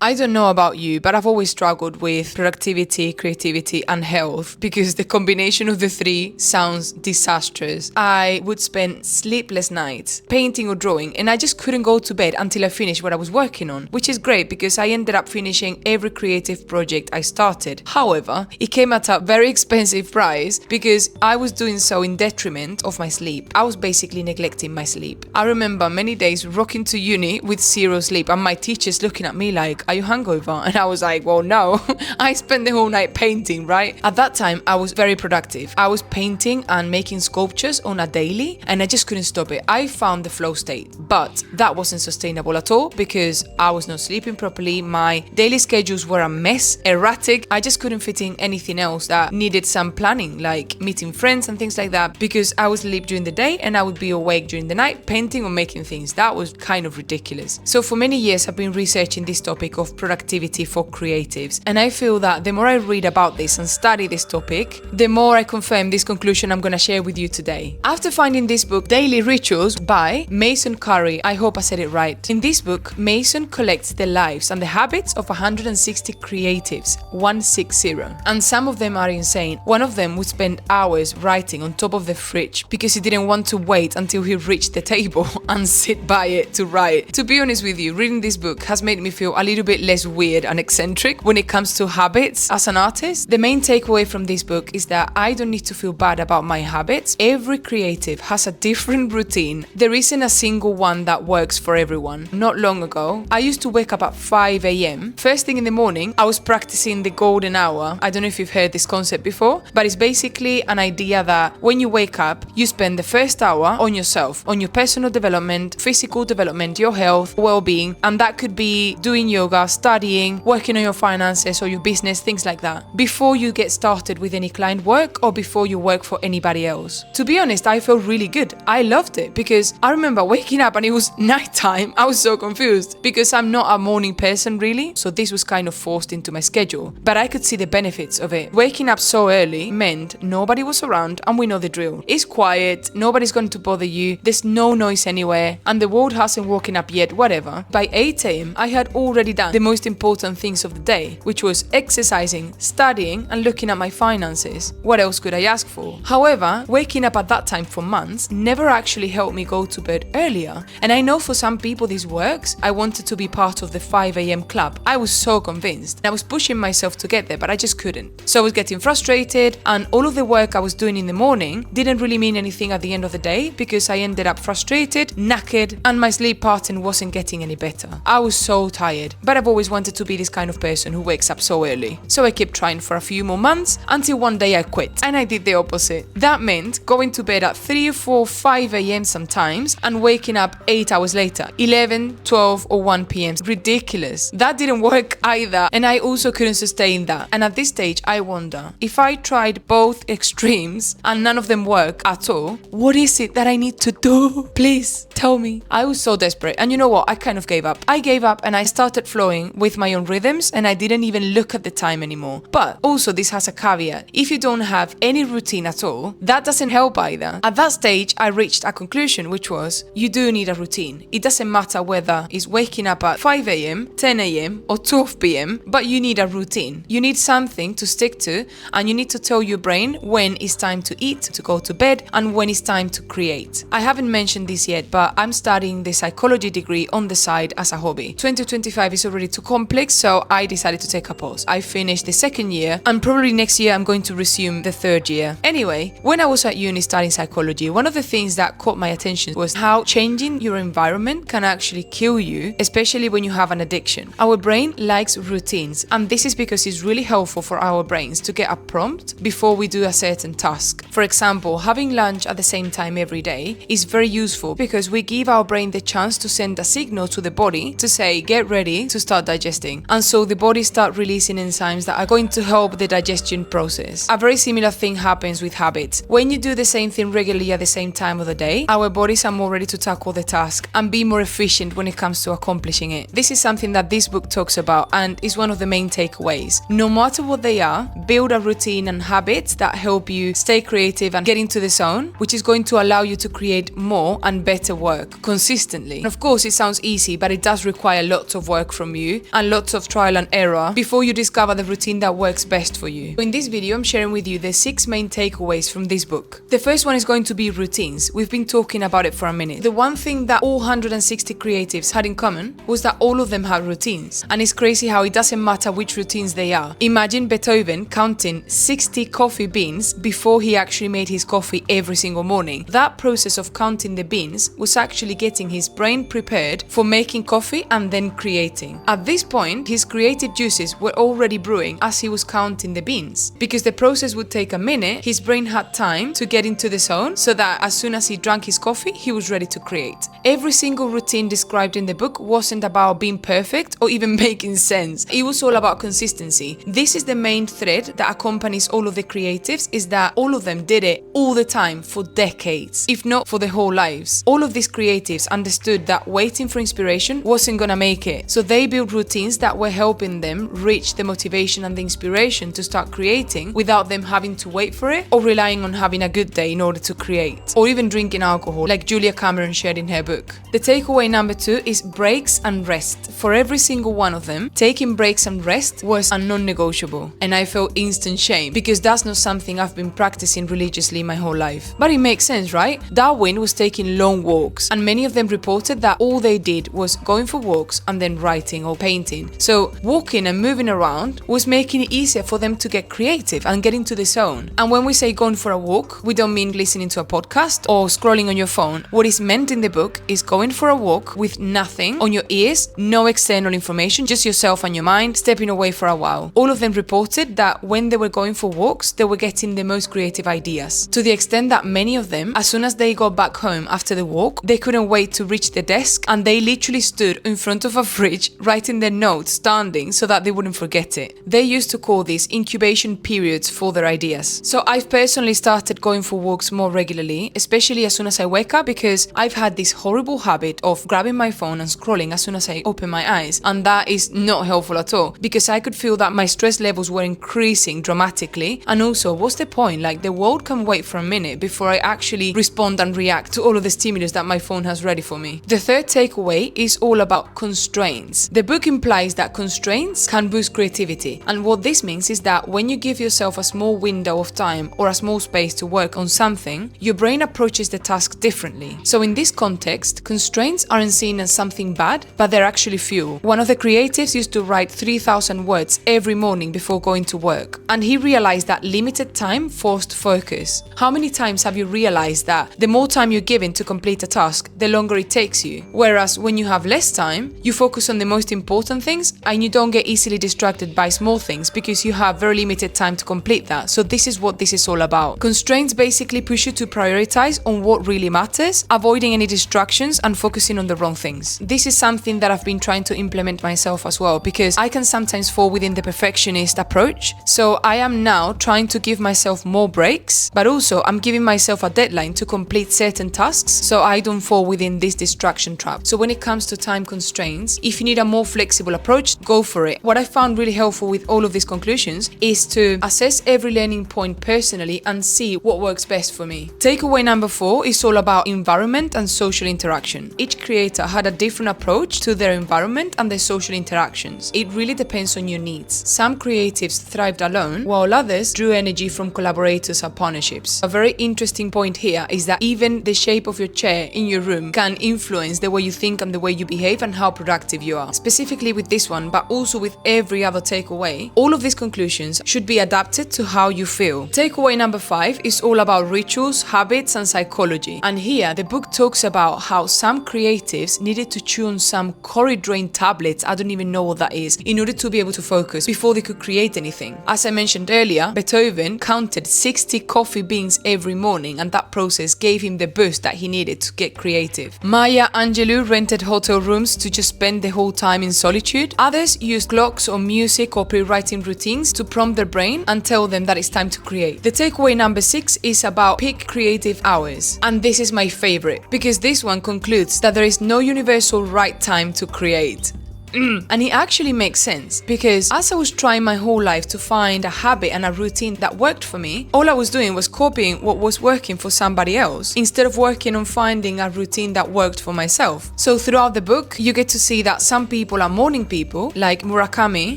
I don't know about you, but I've always struggled with productivity, creativity, and health because the combination of the three sounds disastrous. I would spend sleepless nights painting or drawing, and I just couldn't go to bed until I finished what I was working on, which is great because I ended up finishing every creative project I started. However, it came at a very expensive price because I was doing so in detriment of my sleep. I was basically neglecting my sleep. I remember many days rocking to uni with zero sleep and my teachers looking at me like, "Are you hungover?" And I was like, well, no, I spent the whole night painting, right? At that time, I was very productive. I was painting and making sculptures on a daily, and I just couldn't stop it. I found the flow state, but that wasn't sustainable at all because I was not sleeping properly. My daily schedules were a mess, erratic. I just couldn't fit in anything else that needed some planning, like meeting friends and things like that, because I would sleep during the day and I would be awake during the night, painting or making things. That was kind of ridiculous. So for many years, I've been researching this topic of productivity for creatives. And I feel that the more I read about this and study this topic, the more I confirm this conclusion I'm going to share with you today. After finding this book, Daily Rituals by Mason Curry, I hope I said it right. In this book, Mason collects the lives and the habits of 160 creatives, 160. And some of them are insane. One of them would spend hours writing on top of the fridge because he didn't want to wait until he reached the table and sit by it to write. To be honest with you, reading this book has made me feel a little bit less weird and eccentric when it comes to habits as an artist. The main takeaway from this book is that I don't need to feel bad about my habits. Every creative has a different routine. There isn't a single one that works for everyone. Not long ago, I used to wake up at 5 a.m. First thing in the morning, I was practicing the golden hour. I don't know if you've heard this concept before, but it's basically an idea that when you wake up, you spend the first hour on yourself, on your personal development, physical development, your health, well-being, and that could be doing yoga, studying, working on your finances or your business, things like that, before you get started with any client work or before you work for anybody else. To be honest, I felt really good. I loved it because I remember waking up and it was nighttime. I was so confused because I'm not a morning person really, so this was kind of forced into my schedule, but I could see the benefits of it. Waking up so early meant nobody was around, and we know the drill. It's quiet, nobody's going to bother you, there's no noise anywhere, and the world hasn't woken up yet, whatever. By 8 a.m, I had already done the most important things of the day, which was exercising, studying, and looking at my finances. What else could I ask for? However, waking up at that time for months never actually helped me go to bed earlier. And I know for some people this works. I wanted to be part of the 5 a.m. club. I was so convinced. I was pushing myself to get there, but I just couldn't. So I was getting frustrated, and all of the work I was doing in the morning didn't really mean anything at the end of the day because I ended up frustrated, knackered, and my sleep pattern wasn't getting any better. I was so tired, but I've always wanted to be this kind of person who wakes up so early. So I kept trying for a few more months until one day I quit, and I did the opposite. That meant going to bed at 3, 4, 5 a.m. sometimes and waking up 8 hours later, 11, 12 or 1 p.m. Ridiculous. That didn't work either, and I also couldn't sustain that. And at this stage, I wonder, if I tried both extremes and none of them work at all, what is it that I need to do? Please tell me. I was so desperate, and you know what? I kind of gave up. I gave up and I started flowing with my own rhythms, and I didn't even look at the time anymore. But also this has a caveat. If you don't have any routine at all, that doesn't help either. At that stage, I reached a conclusion, which was you do need a routine. It doesn't matter whether it's waking up at 5 a.m, 10 a.m, or 12 p.m, but you need a routine. You need something to stick to, and you need to tell your brain when it's time to eat, to go to bed, and when it's time to create. I haven't mentioned this yet, but I'm studying the psychology degree on the side as a hobby. 2025 is already too complex, so I decided to take a pause. I finished the second year, and probably next year I'm going to resume the third year. Anyway, when I was at uni studying psychology, one of the things that caught my attention was how changing your environment can actually kill you, especially when you have an addiction. Our brain likes routines, and this is because it's really helpful for our brains to get a prompt before we do a certain task. For example, having lunch at the same time every day is very useful because we give our brain the chance to send a signal to the body to say, get ready to start digesting. And so the body starts releasing enzymes that are going to help the digestion process. A very similar thing happens with habits. When you do the same thing regularly at the same time of the day, our bodies are more ready to tackle the task and be more efficient when it comes to accomplishing it. This is something that this book talks about and is one of the main takeaways. No matter what they are, build a routine and habits that help you stay creative and get into the zone, which is going to allow you to create more and better work consistently. And of course, it sounds easy, but it does require lots of work from from you and lots of trial and error before you discover the routine that works best for you. In this video, I'm sharing with you the 6 main takeaways from this book. The first one is going to be routines. We've been talking about it for a minute. The one thing that all 160 creatives had in common was that all of them had routines. And it's crazy how it doesn't matter which routines they are. Imagine Beethoven counting 60 coffee beans before he actually made his coffee every single morning. That process of counting the beans was actually getting his brain prepared for making coffee and then creating. At this point, his creative juices were already brewing as he was counting the beans. Because the process would take a minute, his brain had time to get into the zone so that as soon as he drank his coffee, he was ready to create. Every single routine described in the book wasn't about being perfect or even making sense. It was all about consistency. This is the main thread that accompanies all of the creatives, is that all of them did it all the time for decades, if not for their whole lives. All of these creatives understood that waiting for inspiration wasn't gonna make it, so they built routines that were helping them reach the motivation and the inspiration to start creating without them having to wait for it or relying on having a good day in order to create, or even drinking alcohol like Julia Cameron shared in her book. The takeaway number 2 is breaks and rest. For every single one of them, taking breaks and rest was a non-negotiable, and I felt instant shame because that's not something I've been practicing religiously my whole life. But it makes sense, right? Darwin was taking long walks, and many of them reported that all they did was going for walks and then writing or painting. So walking and moving around was making it easier for them to get creative and get into the zone. And when we say going for a walk, we don't mean listening to a podcast or scrolling on your phone. What is meant in the book is going for a walk with nothing on your ears, no external information, just yourself and your mind, stepping away for a while. All of them reported that when they were going for walks, they were getting the most creative ideas. To the extent that many of them, as soon as they got back home after the walk, they couldn't wait to reach the desk, and they literally stood in front of a fridge writing their notes standing so that they wouldn't forget it. They used to call these incubation periods for their ideas. So I've personally started going for walks more regularly, especially as soon as I wake up, because I've had this horrible habit of grabbing my phone and scrolling as soon as I open my eyes, and that is not helpful at all, because I could feel that my stress levels were increasing dramatically. And also, what's the point? Like, the world can wait for a minute before I actually respond and react to all of the stimulus that my phone has ready for me. The third takeaway is all about constraints. The book implies that constraints can boost creativity, and what this means is that when you give yourself a small window of time or a small space to work on something, your brain approaches the task differently. So in this context, constraints aren't seen as something bad, but they're actually fuel. One of the creatives used to write 3,000 words every morning before going to work, and he realized that limited time forced focus. How many times have you realized that the more time you're given to complete a task, the longer it takes you? Whereas when you have less time, you focus on the most important things and you don't get easily distracted by small things because you have very limited time to complete that. So this is what this is all about. Constraints basically push you to prioritize on what really matters, avoiding any distractions and focusing on the wrong things. This is something that I've been trying to implement myself as well, because I can sometimes fall within the perfectionist approach. So I am now trying to give myself more breaks, but also I'm giving myself a deadline to complete certain tasks so I don't fall within this distraction trap. So when it comes to time constraints, if you need a more flexible approach, go for it. What I found really helpful with all of these conclusions is to assess every learning point personally and see what works best for me. Takeaway number 4 is all about environment and social interaction. Each creator had a different approach to their environment and their social interactions. It really depends on your needs. Some creatives thrived alone, while others drew energy from collaborators and partnerships. A very interesting point here is that even the shape of your chair in your room can influence the way you think and the way you behave and how productive you are. Specifically with this one, but also with every other takeaway, all of these conclusions should be adapted to how you feel. Takeaway number 5 is all about rituals, habits, and psychology. And here, the book talks about how some creatives needed to chew on some Coridrain tablets, I don't even know what that is, in order to be able to focus before they could create anything. As I mentioned earlier, Beethoven counted 60 coffee beans every morning, and that process gave him the boost that he needed to get creative. Maya Angelou rented hotel rooms to just spend the whole time in solitude. Others used clocks or music or pre-writing routines to prompt their brain and tell them that it's time to create. The takeaway number 6 is about peak creative hours. And this is my favorite, because this one concludes that there is no universal right time to create. And it actually makes sense because as I was trying my whole life to find a habit and a routine that worked for me, all I was doing was copying what was working for somebody else instead of working on finding a routine that worked for myself. So throughout the book, you get to see that some people are morning people, like Murakami,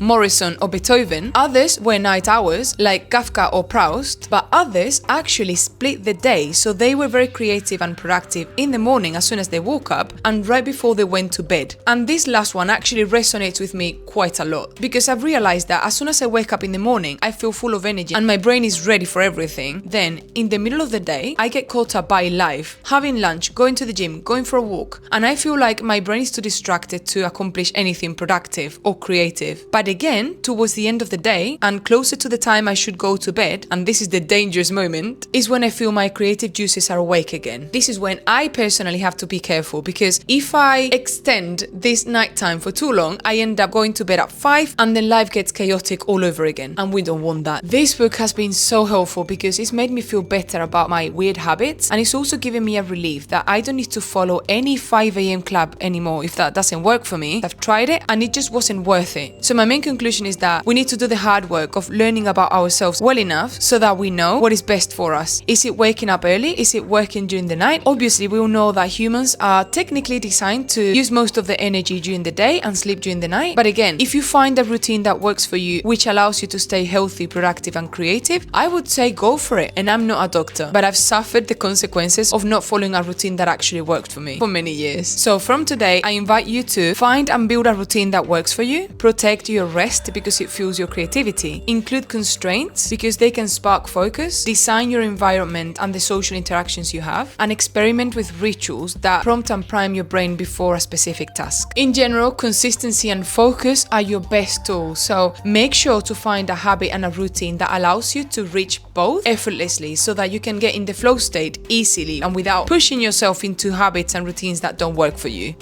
Morrison, or Beethoven. Others were night owls, like Kafka or Proust, but others actually split the day, so they were very creative and productive in the morning as soon as they woke up and right before they went to bed. And this last one actually resonates with me quite a lot because I've realized that as soon as I wake up in the morning, I feel full of energy and my brain is ready for everything. Then in the middle of the day, I get caught up by life, having lunch, going to the gym, going for a walk, and I feel like my brain is too distracted to accomplish anything productive or creative. But again, towards the end of the day and closer to the time I should go to bed, and this is the dangerous moment, is when I feel my creative juices are awake again. This is when I personally have to be careful because if I extend this nighttime for too long, I end up going to bed at 5 and then life gets chaotic all over again, and we don't want that. This book has been so helpful because it's made me feel better about my weird habits, and it's also given me a relief that I don't need to follow any 5 a.m. club anymore if that doesn't work for me. I've tried it and it just wasn't worth it. So my main conclusion is that we need to do the hard work of learning about ourselves well enough so that we know what is best for us. Is it waking up early? Is it working during the night? Obviously, we all know that humans are technically designed to use most of the energy during the day and sleep during the night. But again, if you find a routine that works for you, which allows you to stay healthy, productive, and creative, I would say go for it. And I'm not a doctor, but I've suffered the consequences of not following a routine that actually worked for me for many years. So from today, I invite you to find and build a routine that works for you, protect your rest because it fuels your creativity, include constraints because they can spark focus, design your environment and the social interactions you have, and experiment with rituals that prompt and prime your brain before a specific task. In general, consistency and focus are your best tools, so make sure to find a habit and a routine that allows you to reach both effortlessly so that you can get in the flow state easily and without pushing yourself into habits and routines that don't work for you.